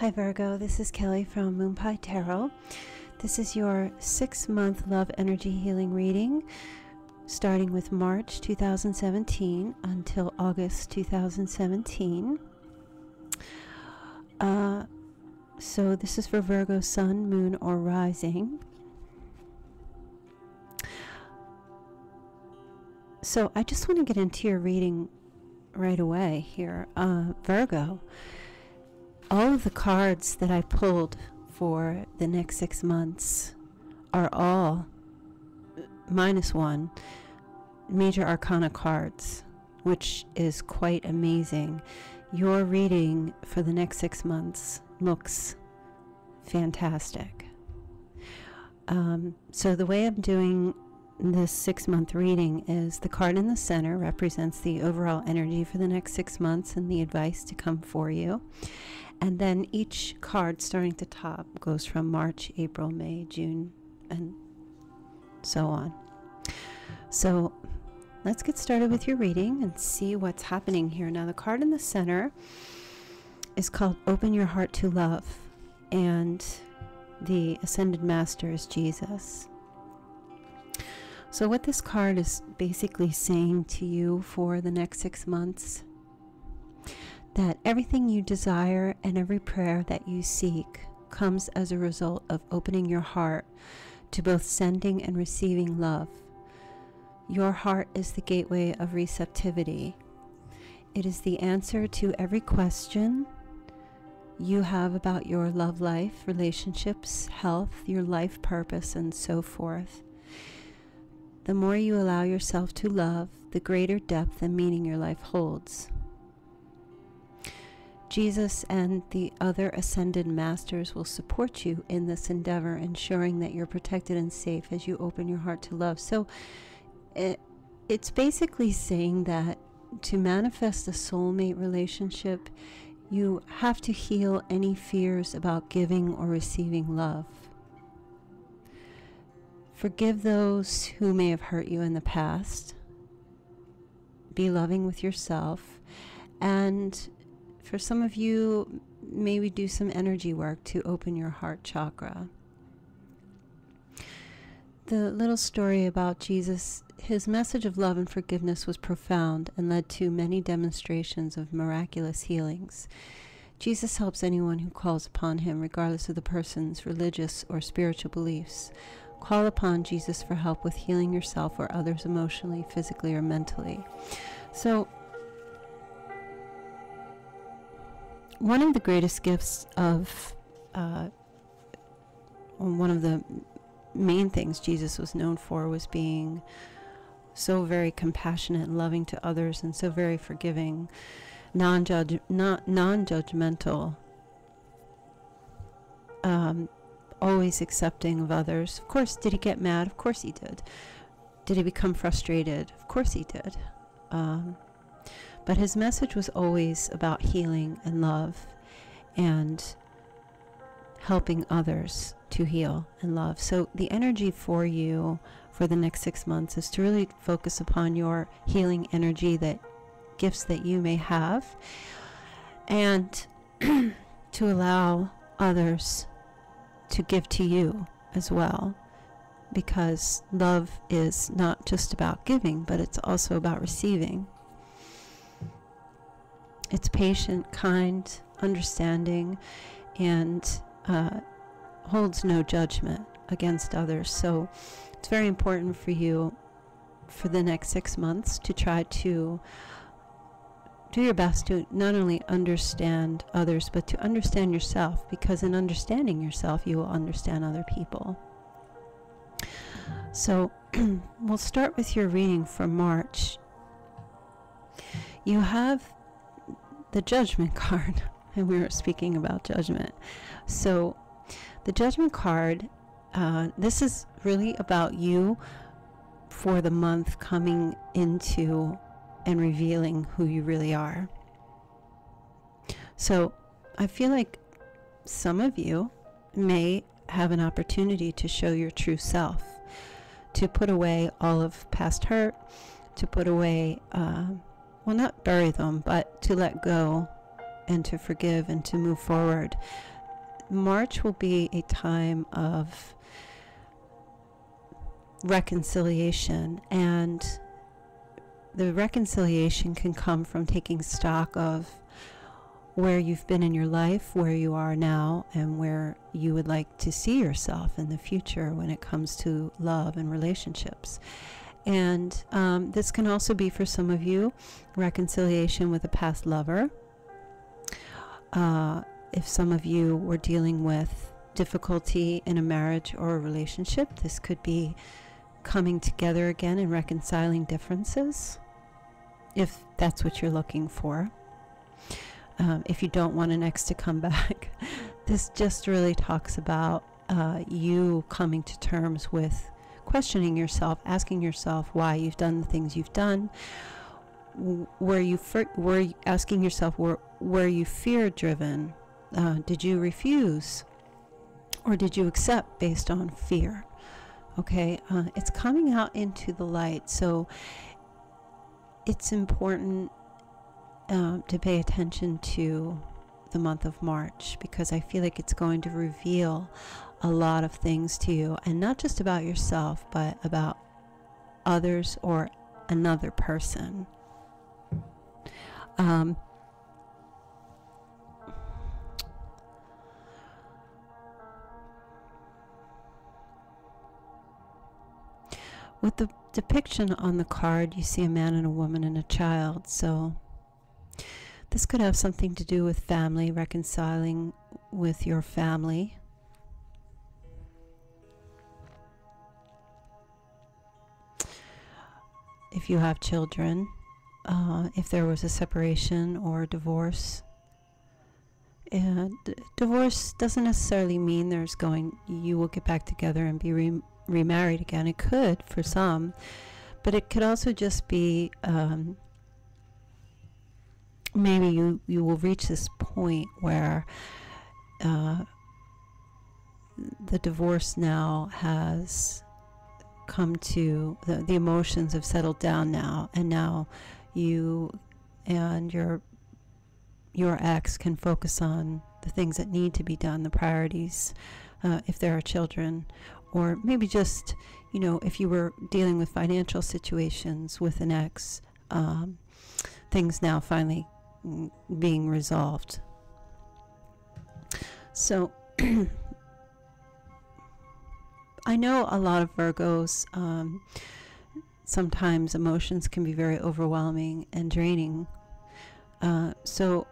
Hi Virgo, this is Kelly from Moon Pie Tarot. This is your 6-month love energy healing reading, starting with March 2017 until August 2017. So this is for Virgo Sun, Moon, or Rising. So I just want to get into your reading right away here. Virgo, all of the cards that I pulled for the next 6 months are all -1 major arcana cards, which is quite amazing. Your reading for the next 6 months looks fantastic. So the way I'm doing this 6-month reading is the card in the center represents the overall energy for the next 6 months and the advice to come for you. And then each card starting at the top goes from March, April, May, June, and so on. So let's get started with your reading and see what's happening here. Now the card in the center is called Open Your Heart to Love, and the Ascended Master is Jesus. So what this card is basically saying to you for the next 6 months, that everything you desire and every prayer that you seek comes as a result of opening your heart to both sending and receiving love. Your heart is the gateway of receptivity. It is the answer to every question you have about your love life, relationships, health, your life purpose, and so forth. The more you allow yourself to love, the greater depth and meaning your life holds. Jesus and the other ascended masters will support you in this endeavor, ensuring that you're protected and safe as you open your heart to love. So it's basically saying that to manifest a soulmate relationship, you have to heal any fears about giving or receiving love. Forgive those who may have hurt you in the past. Be loving with yourself. And for some of you, maybe do some energy work to open your heart chakra. The little story about Jesus, his message of love and forgiveness was profound and led to many demonstrations of miraculous healings. Jesus helps anyone who calls upon him, regardless of the person's religious or spiritual beliefs. Call upon Jesus for help with healing yourself or others emotionally, physically, or mentally. So, one of the greatest gifts of, one of the main things Jesus was known for was being so very compassionate and loving to others, and so very forgiving, non-judgmental, always accepting of others. Of course, did he get mad? Of course he did. Did he become frustrated? Of course he did. But his message was always about healing and love and helping others to heal and love. So the energy for you for the next 6 months is to really focus upon your healing energy, that gifts that you may have, and to allow others to give to you as well, because love is not just about giving, but it's also about receiving. It's patient, kind, understanding, and holds no judgment against others. So it's very important for you for the next 6 months to try to do your best to not only understand others, but to understand yourself, because in understanding yourself, you will understand other people. So we'll start with your reading for March. You have the Judgment card, and we were speaking about judgment. So the Judgment card, this is really about you for the month coming into and revealing who you really are. So I feel like some of you may have an opportunity to show your true self, to put away all of past hurt, to put away, well, not bury them, but to let go and to forgive and to move forward. March will be a time of reconciliation, and the reconciliation can come from taking stock of where you've been in your life, where you are now, and where you would like to see yourself in the future when it comes to love and relationships. And this can also be, for some of you, reconciliation with a past lover. If some of you were dealing with difficulty in a marriage or a relationship, this could be coming together again and reconciling differences, if that's what you're looking for. If you don't want an ex to come back, this just really talks about you coming to terms with questioning yourself, asking yourself why you've done the things you've done. Were you asking yourself, were you fear-driven? Did you refuse? Or did you accept based on fear? Okay, it's coming out into the light, so it's important to pay attention to the month of March, because I feel like it's going to reveal a lot of things to you, and not just about yourself, but about others or another person. With the depiction on the card, you see a man and a woman and a child, so this could have something to do with family, reconciling with your family. If you have children, if there was a separation or a divorce. And divorce doesn't necessarily mean you will get back together and be remarried again. It could for some, but it could also just be maybe you will reach this point where the divorce now has come to, the emotions have settled down now, and now you and your ex can focus on the things that need to be done, the priorities, if there are children. Or maybe just, if you were dealing with financial situations with an ex, things now finally being resolved. So I know a lot of Virgos, sometimes emotions can be very overwhelming and draining. So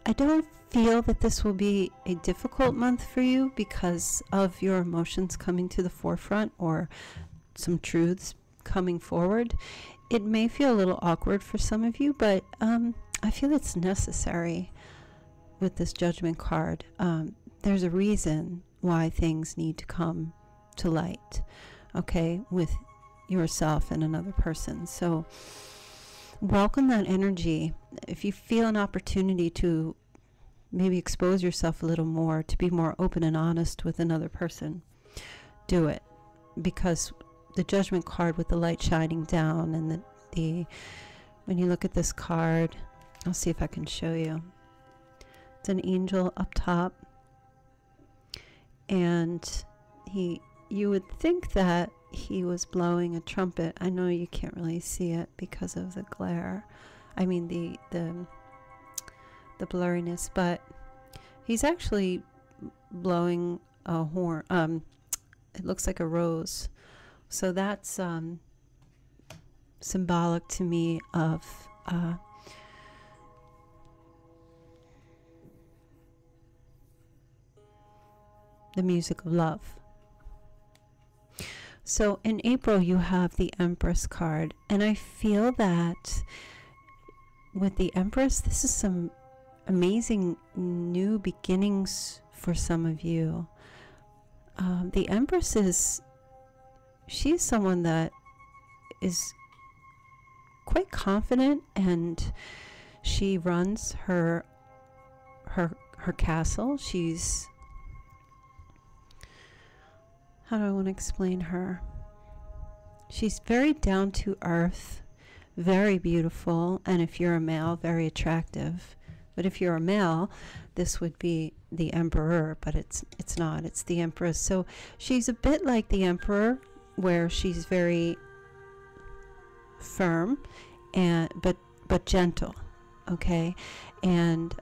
I don't feel that this will be a difficult month for you because of your emotions coming to the forefront or some truths coming forward. It may feel a little awkward for some of you, but I feel it's necessary with this Judgment card. There's a reason why things need to come to light, okay, with yourself and another person. So welcome that energy. If you feel an opportunity to maybe expose yourself a little more, to be more open and honest with another person, do it. Because the Judgment card with the light shining down, and when you look at this card, I'll see if I can show you. It's an angel up top, and you would think that he was blowing a trumpet. I know you can't really see it because of the glare. I mean the blurriness, but he's actually blowing a horn. It looks like a rose. So that's symbolic to me of the music of love. So in April you have the Empress card, and I feel that with the Empress, this is some amazing new beginnings for some of you. The Empress she's someone that is quite confident, and she runs her castle. How do I want to explain her? She's very down to earth, very beautiful, and if you're a male, very attractive, But if you're a male, this would be the Emperor, but it's not. It's the Empress. So she's a bit like the Emperor, where she's very firm and but gentle, okay? And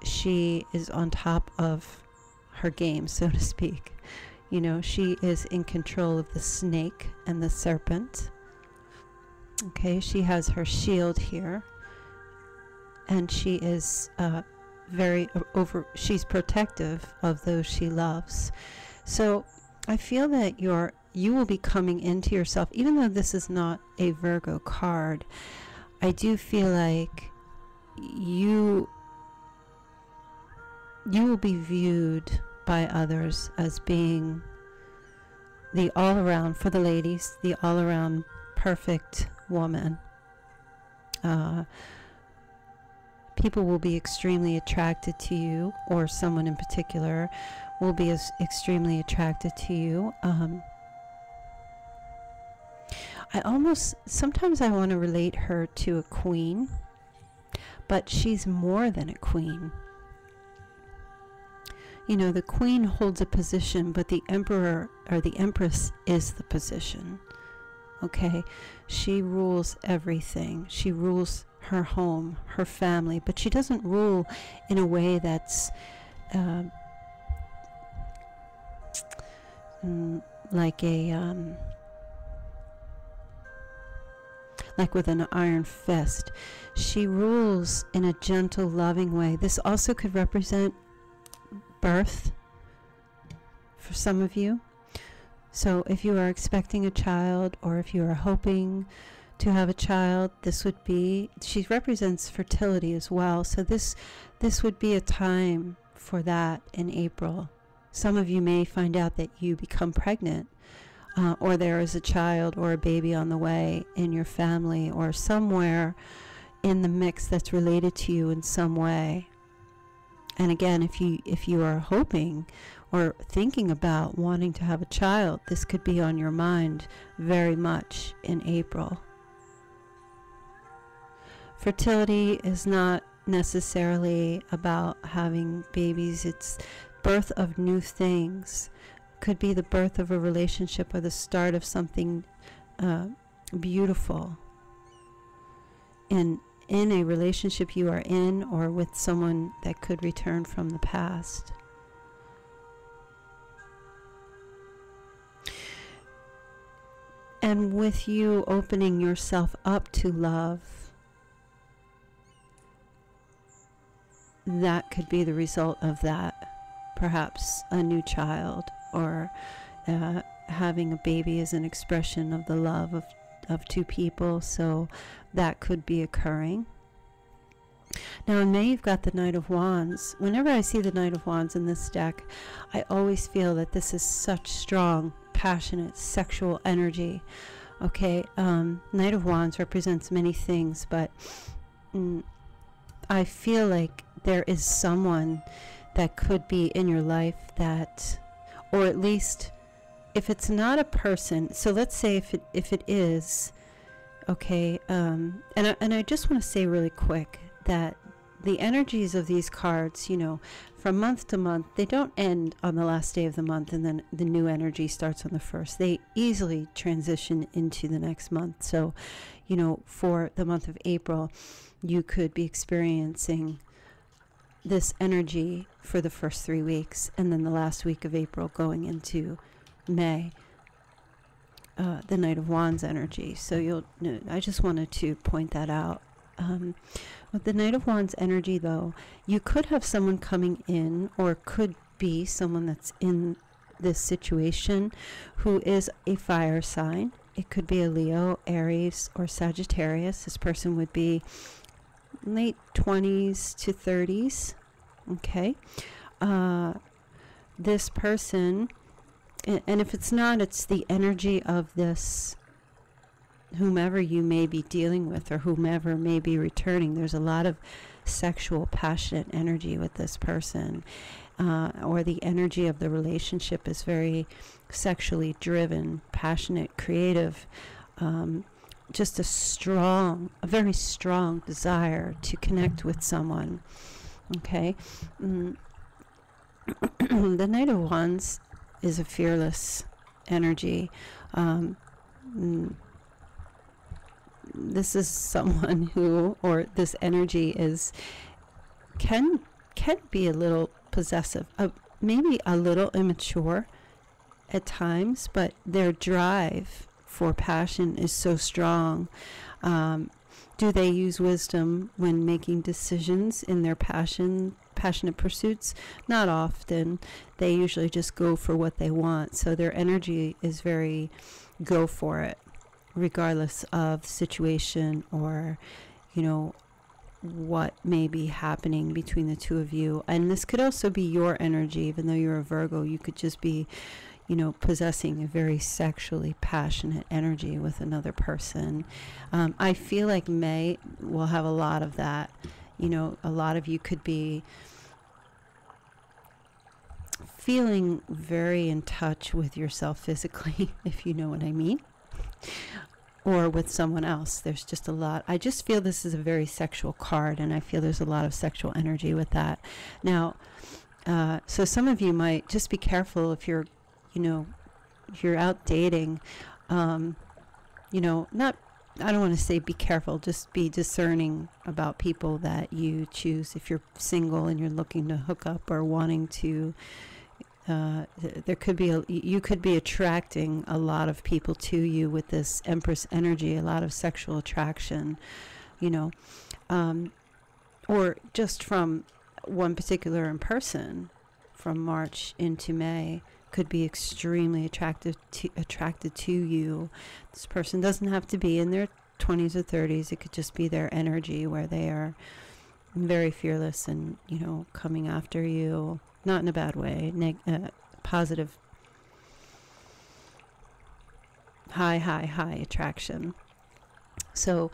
she is on top of her game, so to speak. You know, she is in control of the snake and the serpent. Okay, she has her shield here, and she is she's protective of those she loves. So I feel that you will be coming into yourself, even though this is not a Virgo card. I do feel like you will be viewed by others as being the all-around, for the ladies, the all-around perfect woman. People will be extremely attracted to you, or someone in particular will be extremely attracted to you. Sometimes I want to relate her to a queen, but she's more than a queen. You know, the queen holds a position, but the emperor or the empress is the position. Okay? She rules everything. She rules her home, her family, but she doesn't rule in a way that's like with an iron fist. She rules in a gentle, loving way. This also could represent birth for some of you. So if you are expecting a child, or if you are hoping to have a child, this would be, she represents fertility as well. So this would be a time for that in April. Some of you may find out that you become pregnant, or there is a child or a baby on the way in your family, or somewhere in the mix that's related to you in some way. And again, if you are hoping or thinking about wanting to have a child, this could be on your mind very much in April. Fertility is not necessarily about having babies. It's birth of new things. Could be the birth of a relationship or the start of something beautiful in a relationship you are in, or with someone that could return from the past. And with you opening yourself up to love, that could be the result of that. Perhaps a new child, or having a baby is an expression of the love of two people, so that could be occurring. Now in May, you've got the Knight of Wands. Whenever I see the Knight of Wands in this deck, I always feel that this is such strong, passionate, sexual energy. Okay, Knight of Wands represents many things, but I feel like there is someone that could be in your life that, or at least if it's not a person, so let's say if it is, okay, and I just want to say really quick that the energies of these cards, you know, from month to month, they don't end on the last day of the month and then the new energy starts on the first. They easily transition into the next month. So, you know, for the month of April, you could be experiencing this energy for the first 3 weeks, and then the last week of April going into May, the Knight of Wands energy. So I just wanted to point that out. With the Knight of Wands energy, though, you could have someone coming in, or could be someone that's in this situation who is a fire sign. It could be a Leo, Aries, or Sagittarius. This person would be late 20s to 30s. Okay. This person, and if it's not, it's the energy of this whomever you may be dealing with, or whomever may be returning. There's a lot of sexual, passionate energy with this person, or the energy of the relationship is very sexually driven, passionate, creative, just a very strong desire to connect with someone. Okay. The Knight of Wands is a fearless energy. This is someone who, or this energy can be a little possessive, maybe a little immature at times, but their drive for passion is so strong. Do they use wisdom when making decisions in their passionate pursuits? Not often. They usually just go for what they want. So their energy is very go for it, regardless of situation or, what may be happening between the two of you. And this could also be your energy. Even though you're a Virgo, you could just be possessing a very sexually passionate energy with another person. I feel like May will have a lot of that. A lot of you could be feeling very in touch with yourself physically, if you know what I mean, or with someone else. There's just a lot. I just feel this is a very sexual card, and I feel there's a lot of sexual energy with that. Now, so some of you might just be careful if you're if you're out dating, not, I don't want to say be careful, just be discerning about people that you choose. If you're single and you're looking to hook up or wanting to, there could be, you could be attracting a lot of people to you with this Empress energy, a lot of sexual attraction, or just from one particular person from March into May. Could be extremely attracted to you. This person doesn't have to be in their 20s or 30s. It could just be their energy where they are very fearless and coming after you, not in a bad way, positive, high attraction. So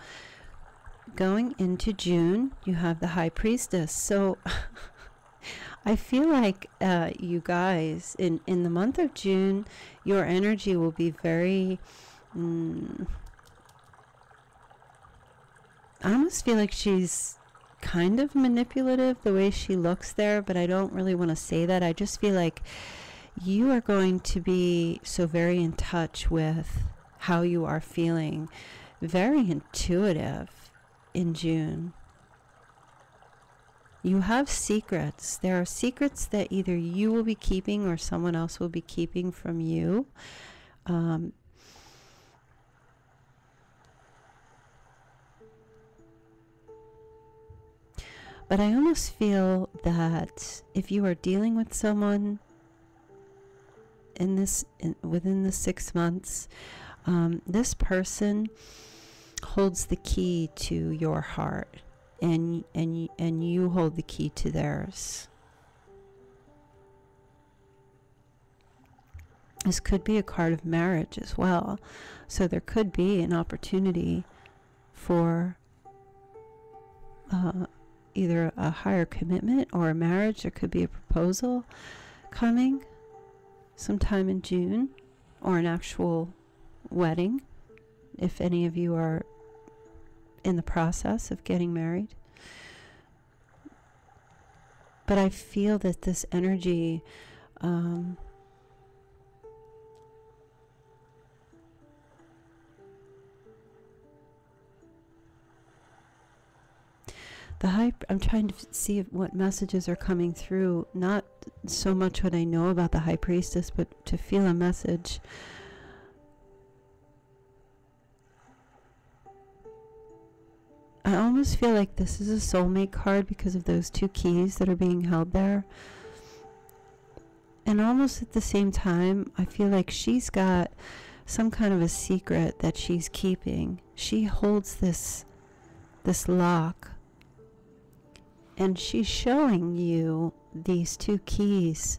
going into June, you have the High Priestess. So I feel like you guys, in the month of June, your energy will be very, I almost feel like she's kind of manipulative the way she looks there, but I don't really want to say that. I just feel like you are going to be so very in touch with how you are feeling, very intuitive in June. You have secrets. There are secrets that either you will be keeping or someone else will be keeping from you. But I almost feel that if you are dealing with someone within the 6 months, this person holds the key to your heart. And you hold the key to theirs. This could be a card of marriage as well. So there could be an opportunity for either a higher commitment or a marriage. There could be a proposal coming sometime in June, or an actual wedding, if any of you are in the process of getting married. But I feel that this energy I'm trying to see what messages are coming through, not so much what I know about the High Priestess, but to feel a message. I almost feel like this is a soulmate card because of those two keys that are being held there. And almost at the same time, I feel like she's got some kind of a secret that she's keeping. She holds this lock, and she's showing you these two keys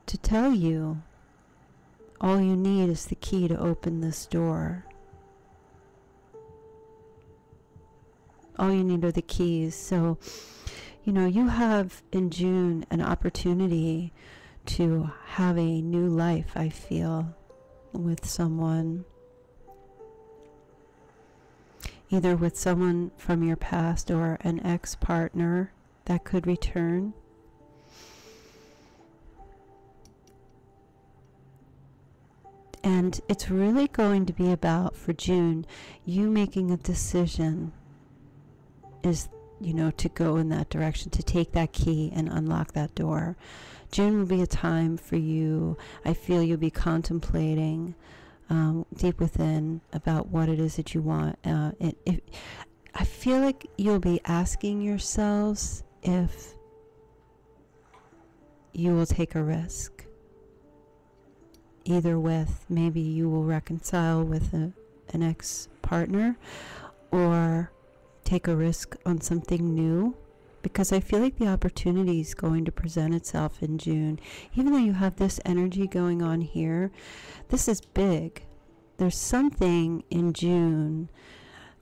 to tell you all you need is the key to open this door. All you need are the keys. So, you have in June an opportunity to have a new life, I feel, with someone. either with someone from your past or an ex-partner that could return. And it's really going to be about, for June, you making a decision is, to go in that direction, to take that key and unlock that door. June will be a time for you. I feel you'll be contemplating deep within about what it is that you want. I feel like you'll be asking yourselves if you will take a risk. Either with, maybe you will reconcile with an ex-partner, or take a risk on something new, because I feel like the opportunity is going to present itself in June. Even though you have this energy going on here, this is big. There's something in June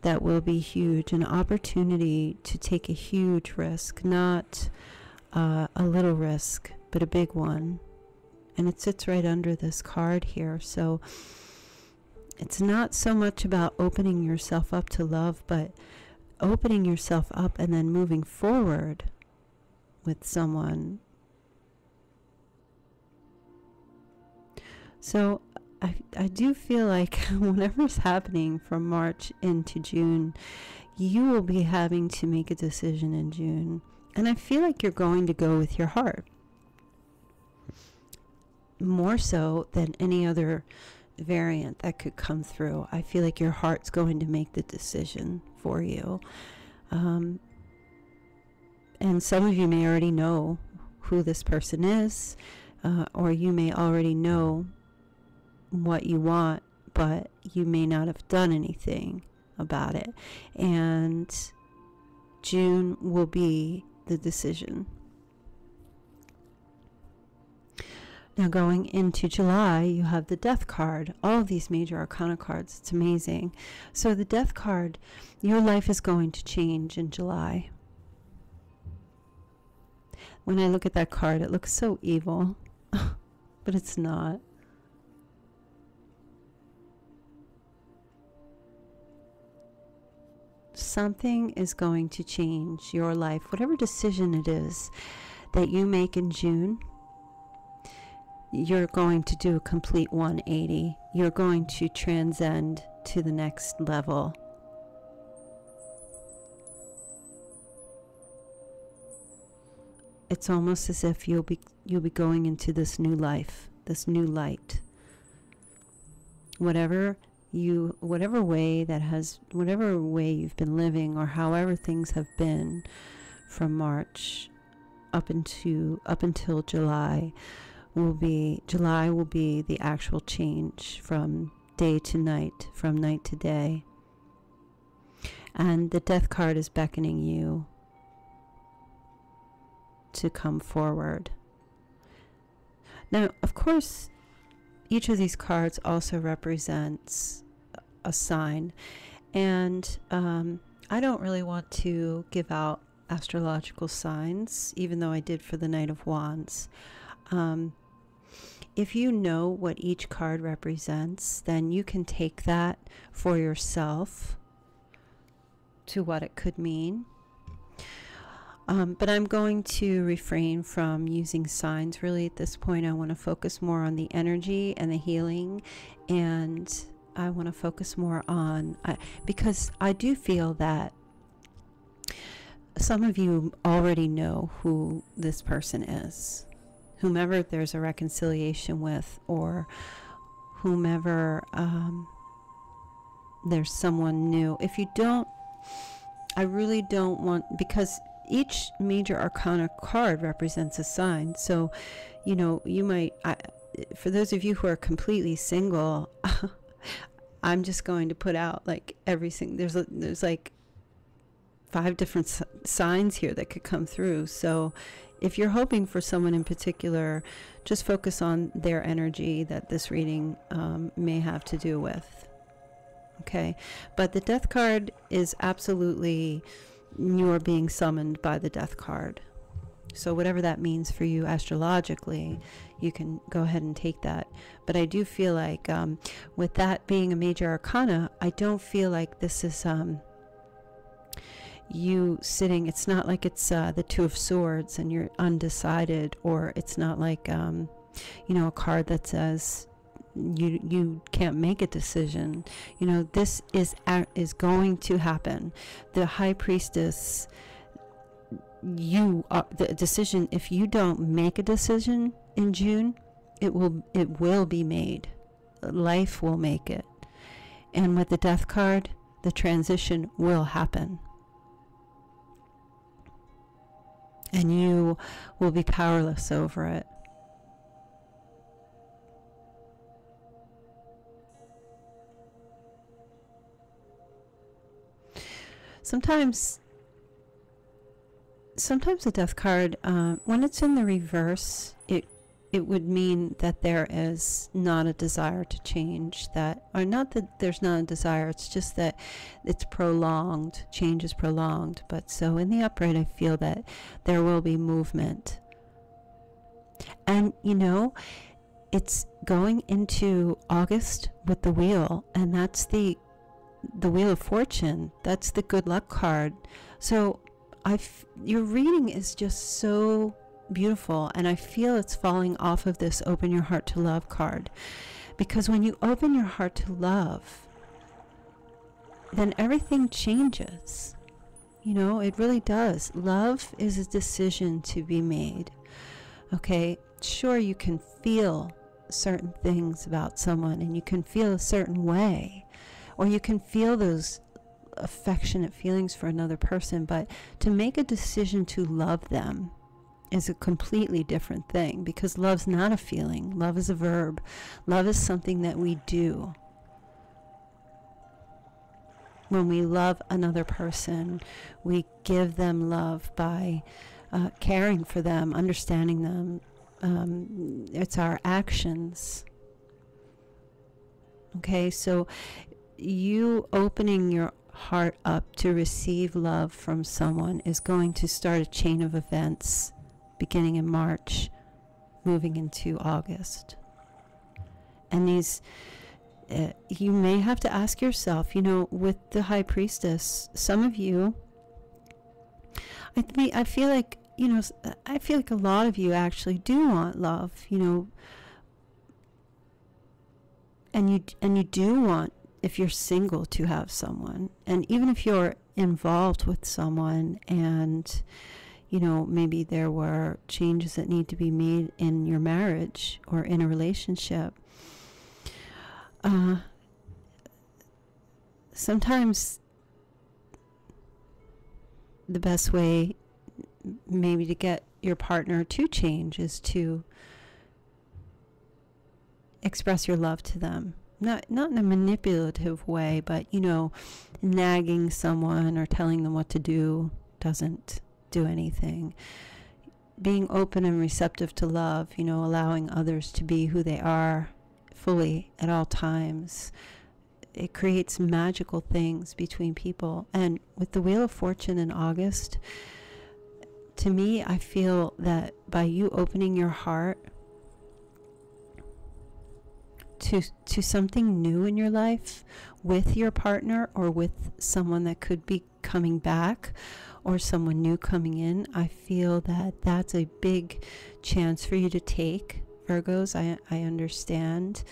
that will be huge, an opportunity to take a huge risk, not a little risk, but a big one. And it sits right under this card here. So it's not so much about opening yourself up to love, but opening yourself up and then moving forward with someone. So I do feel like whatever's happening from March into June, you will be having to make a decision in June. And I feel like you're going to go with your heart, more so than any other variant that could come through. I feel like your heart's going to make the decision for you. And some of you may already know who this person is, or you may already know what you want, but you may not have done anything about it. And June will be the decision. Now going into July, you have the Death card. All of these major arcana cards. It's amazing. So the Death card, your life is going to change in July. When I look at that card, it looks so evil, but it's not. Something is going to change your life. Whatever decision it is that you make in June, you're going to do a complete 180. You're going to transcend to the next level. It's almost as if you'll be going into this new life, this new light. Whatever way you've been living, or however things have been from March up until July, will be the actual change from day to night, from night to day. And the Death card is beckoning you to come forward. Now, of course, each of these cards also represents a sign, and I don't really want to give out astrological signs, even though I did for the Knight of Wands. If you know what each card represents, then you can take that for yourself to what it could mean. But I'm going to refrain from using signs really at this point. I want to focus more on the energy and the healing, and I want to focus more on, because I do feel that some of you already know who this person is. Whomever there's a reconciliation with, or whomever there's someone new. If you don't, I really don't want, because each major arcana card represents a sign. So, you might, for those of you who are completely single, I'm just going to put out like everything. There's like 5 different signs here that could come through. So if you're hoping for someone in particular, just focus on their energy that this reading may have to do with. Okay, but the Death card is absolutely, you're being summoned by the Death card. So whatever that means for you astrologically, you can go ahead and take that. But I do feel like with that being a major arcana, I don't feel like this is you sitting, it's not like it's the Two of Swords and you're undecided, or it's not like a card that says you can't make a decision. This is going to happen. The High Priestess, the decision, if you don't make a decision in June, it will be made. Life will make it. And with the Death card, the transition will happen. And you will be powerless over it. Sometimes the Death card, when it's in the reverse, it would mean that there is not a desire to change, or not that there's not a desire, it's just that it's prolonged, change is prolonged. But so in the upright, I feel that there will be movement. And it's going into August with the Wheel, and that's the Wheel of Fortune. That's the good luck card. So your reading is just so beautiful, and I feel it's falling off of this Open Your Heart to Love card, because when you open your heart to love, then everything changes. It really does. Love is a decision to be made. Okay, sure, you can feel certain things about someone, and you can feel a certain way, or you can feel those affectionate feelings for another person, but to make a decision to love them is a completely different thing, because love's not a feeling. Love is a verb. Love is something that we do. When we love another person, we give them love by caring for them, understanding them. It's our actions. Okay, so you opening your heart up to receive love from someone is going to start a chain of events beginning in March, moving into August. And these, you may have to ask yourself, with the High Priestess, some of you, I feel like a lot of you actually do want love, and you do want, if you're single, to have someone. And even if you're involved with someone and maybe there were changes that need to be made in your marriage or in a relationship, sometimes the best way maybe to get your partner to change is to express your love to them. Not in a manipulative way, but, nagging someone or telling them what to do doesn't do anything. Being open and receptive to love, allowing others to be who they are fully at all times, it creates magical things between people. And with the Wheel of Fortune in August, to me, I feel that by you opening your heart to something new in your life with your partner, or with someone that could be coming back, or someone new coming in, I feel that that's a big chance for you to take, Virgos. I understand,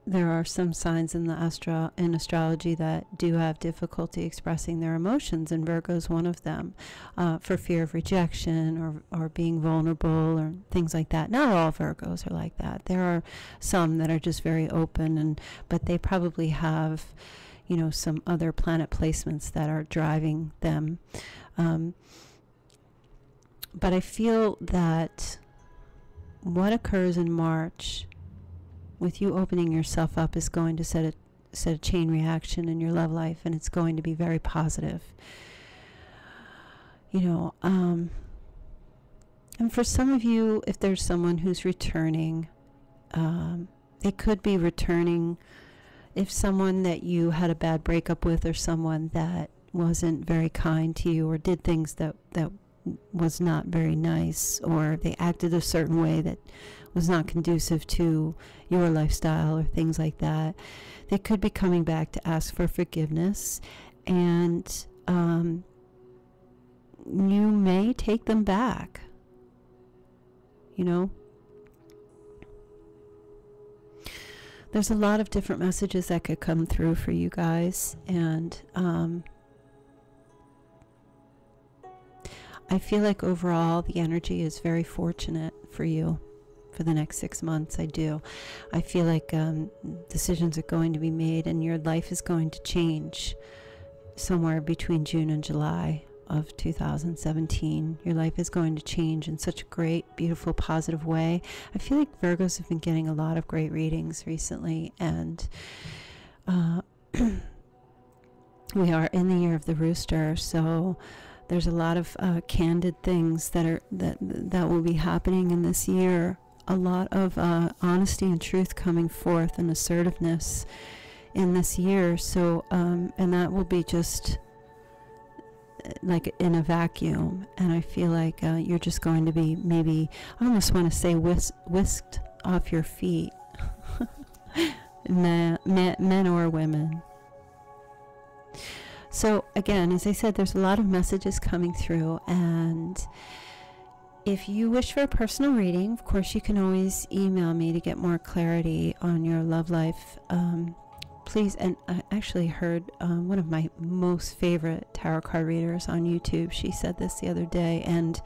there are some signs in in astrology that do have difficulty expressing their emotions, and Virgo's one of them, for fear of rejection or being vulnerable or things like that. Not all Virgos are like that. There are some that are just very open, but they probably have some other planet placements that are driving them. But I feel that what occurs in March with you opening yourself up is going to set a chain reaction in your love life, and it's going to be very positive. And for some of you, if there's someone who's returning, they could be returning if someone that you had a bad breakup with, or someone that wasn't very kind to you or did things that was not very nice, or they acted a certain way that was not conducive to your lifestyle or things like that, they could be coming back to ask for forgiveness, and you may take them back, you know. There's a lot of different messages that could come through for you guys, and I feel like overall the energy is very fortunate for you for the next 6 months. I do. I feel like decisions are going to be made, and your life is going to change somewhere between June and July of 2017. Your life is going to change in such a great, beautiful, positive way. I feel like Virgos have been getting a lot of great readings recently, and we are in the year of the rooster, so there's a lot of candid things that will be happening in this year. A lot of honesty and truth coming forth, and assertiveness in this year. So and that will be just like in a vacuum, and I feel like you're just going to be, maybe, I almost want to say, whisked off your feet. men or women. So again, as I said, there's a lot of messages coming through, and if you wish for a personal reading, of course, you can always email me to get more clarity on your love life. Please, and I actually heard one of my most favorite tarot card readers on YouTube, she said this the other day, and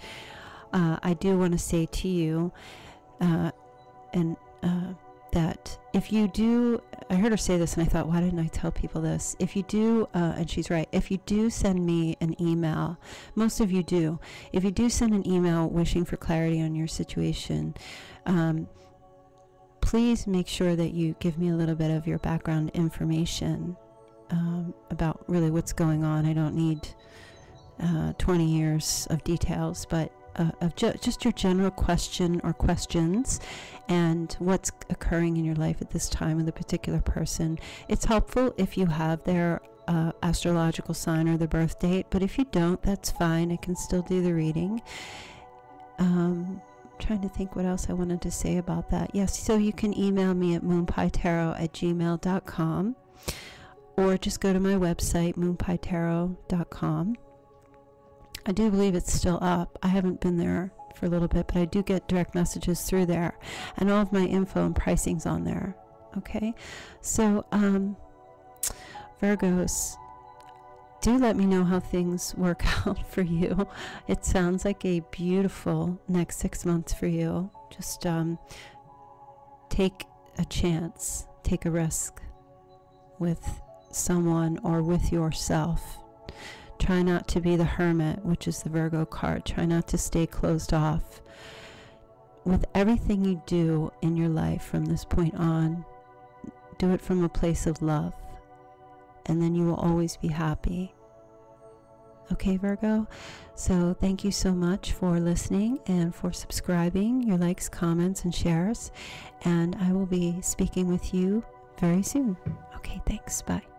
I do want to say to you, that if you do, I heard her say this and I thought, why didn't I tell people this? If you do, and she's right, if you do send me an email, most of you do, if you do send an email wishing for clarity on your situation, please make sure that you give me a little bit of your background information about really what's going on. I don't need 20 years of details, but of just your general question or questions, and what's occurring in your life at this time with a particular person. It's helpful if you have their astrological sign or the birth date, but if you don't, that's fine. I can still do the reading. Trying to think what else I wanted to say about that. Yes, so you can email me at moonpietarot@gmail.com, or just go to my website, moonpietarot.com. I do believe it's still up. I haven't been there for a little bit, but I do get direct messages through there, and all of my info and pricing's on there. Okay, so Virgos, do let me know how things work out for you. It sounds like a beautiful next 6 months for you. Just take a chance, take a risk with someone or with yourself. Try not to be the hermit, which is the Virgo card. Try not to stay closed off. With everything you do in your life from this point on, do it from a place of love, and then you will always be happy. Okay, Virgo? So thank you so much for listening and for subscribing, your likes, comments, and shares. And I will be speaking with you very soon. Okay, thanks. Bye.